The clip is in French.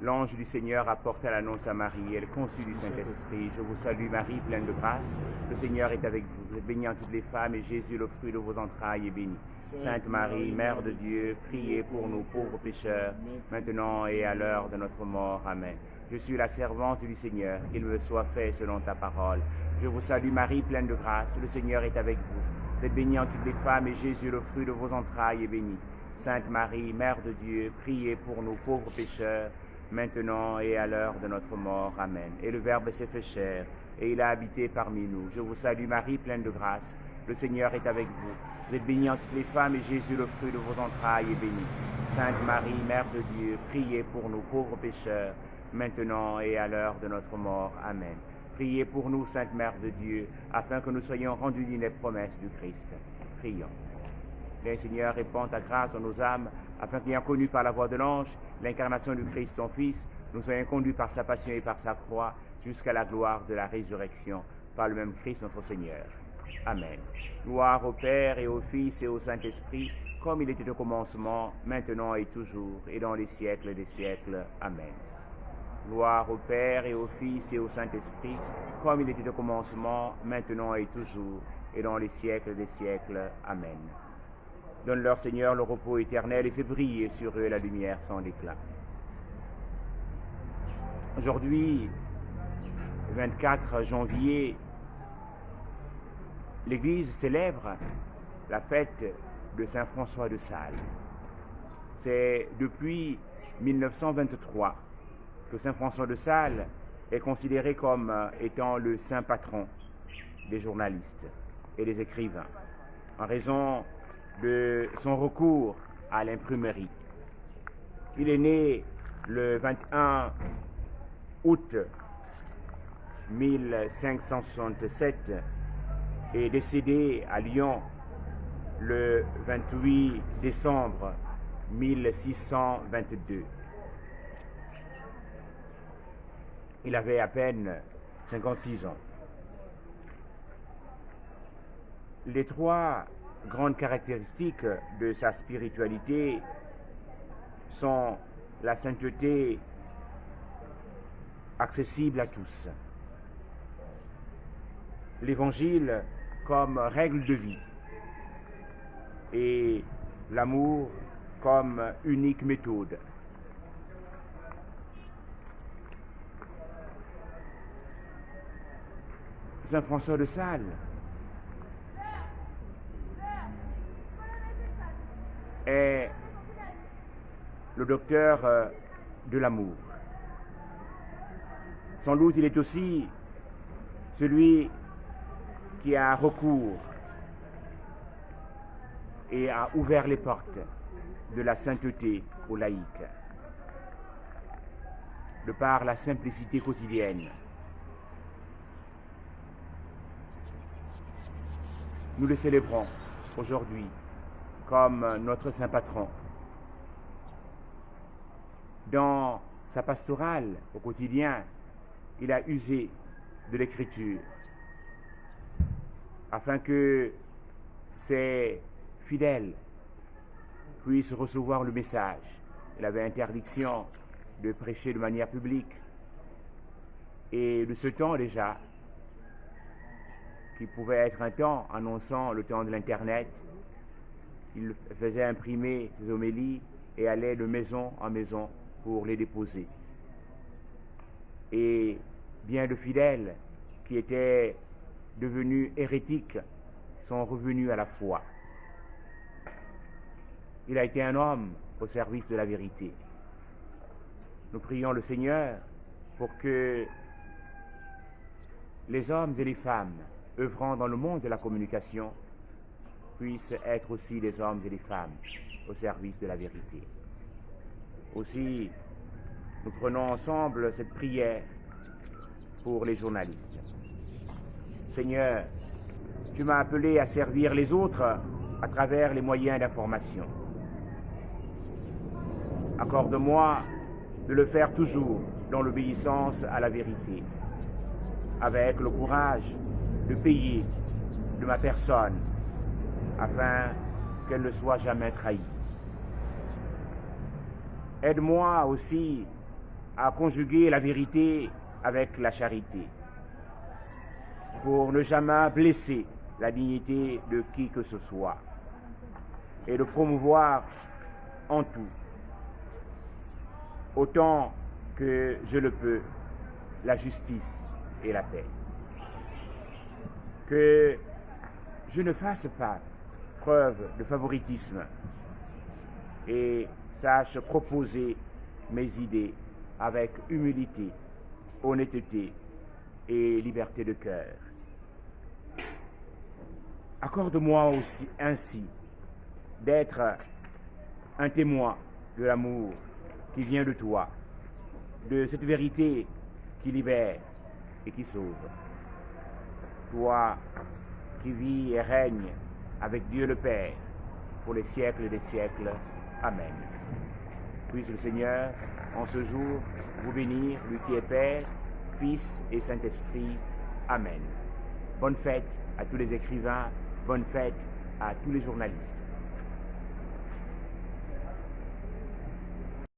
L'ange du Seigneur apporte l'annonce à Marie, elle est conçue du Saint-Esprit. Je vous salue Marie, pleine de grâce. Le Seigneur est avec vous. Vous êtes bénie en toutes les femmes et Jésus, le fruit de vos entrailles, est béni. Sainte Marie, Mère de Dieu, priez pour nous pauvres pécheurs, maintenant et à l'heure de notre mort. Amen. Je suis la servante du Seigneur, qu'il me soit fait selon ta parole. Je vous salue Marie, pleine de grâce. Le Seigneur est avec vous. Vous êtes bénie en toutes les femmes et Jésus, le fruit de vos entrailles, est béni. Sainte Marie, Mère de Dieu, priez pour nous pauvres pécheurs, maintenant et à l'heure de notre mort. Amen. Et le Verbe s'est fait chair, et il a habité parmi nous. Je vous salue Marie, pleine de grâce. Le Seigneur est avec vous. Vous êtes bénie en toutes les femmes, et Jésus, le fruit de vos entrailles, est béni. Sainte Marie, Mère de Dieu, priez pour nous pauvres pécheurs, maintenant et à l'heure de notre mort. Amen. Priez pour nous, Sainte Mère de Dieu, afin que nous soyons rendus dignes des promesses du Christ. Prions. Le Seigneur répand ta grâce dans nos âmes, afin qu'ayant connu par la voix de l'ange l'incarnation du Christ, son Fils, nous soyons conduits par sa passion et par sa croix, jusqu'à la gloire de la résurrection, par le même Christ notre Seigneur. Amen. Gloire au Père et au Fils et au Saint-Esprit, comme il était au commencement, maintenant et toujours, et dans les siècles des siècles. Amen. Gloire au Père et au Fils et au Saint-Esprit, comme il était au commencement, maintenant et toujours, et dans les siècles des siècles. Amen. Donne-leur, Seigneur, le repos éternel et fais briller sur eux la lumière sans déclin. Aujourd'hui, le 24 janvier, l'Église célèbre la fête de Saint François de Sales. C'est depuis 1923 que Saint François de Sales est considéré comme étant le saint patron des journalistes et des écrivains, en raison de son recours à l'imprimerie. Il est né le 21 août 1567 et décédé à Lyon le 28 décembre 1622. Il avait à peine 56 ans. Les trois grandes caractéristiques de sa spiritualité sont la sainteté accessible à tous, l'évangile comme règle de vie et l'amour comme unique méthode. Saint François de Sales est le docteur de l'amour. Sans doute, il est aussi celui qui a recours et a ouvert les portes de la sainteté aux laïcs, de par la simplicité quotidienne. Nous le célébrons aujourd'hui comme notre saint patron. Dans sa pastorale au quotidien, il a usé de l'écriture afin que ses fidèles puissent recevoir le message. Il avait interdiction de prêcher de manière publique. Et de ce temps déjà, qui pouvait être un temps annonçant le temps de l'Internet, il faisait imprimer ses homélies et allait de maison en maison pour les déposer. Et bien de fidèles qui étaient devenus hérétiques sont revenus à la foi. Il a été un homme au service de la vérité. Nous prions le Seigneur pour que les hommes et les femmes œuvrant dans le monde de la communication puissent être aussi des hommes et des femmes au service de la vérité. Aussi, nous prenons ensemble cette prière pour les journalistes. Seigneur, tu m'as appelé à servir les autres à travers les moyens d'information. Accorde-moi de le faire toujours dans l'obéissance à la vérité, avec le courage de payer de ma personne afin qu'elle ne soit jamais trahie. Aide-moi aussi à conjuguer la vérité avec la charité, pour ne jamais blesser la dignité de qui que ce soit, et de promouvoir en tout, autant que je le peux, la justice et la paix. Que je ne fasse pas preuve de favoritisme et sache proposer mes idées avec humilité, honnêteté et liberté de cœur. Accorde-moi aussi ainsi d'être un témoin de l'amour qui vient de toi, de cette vérité qui libère et qui sauve. Toi qui vis et règnes avec Dieu le Père pour les siècles des siècles. Amen. Puisse le Seigneur, en ce jour, vous bénir, lui qui est Père, Fils et Saint-Esprit. Amen. Bonne fête à tous les écrivains, bonne fête à tous les journalistes.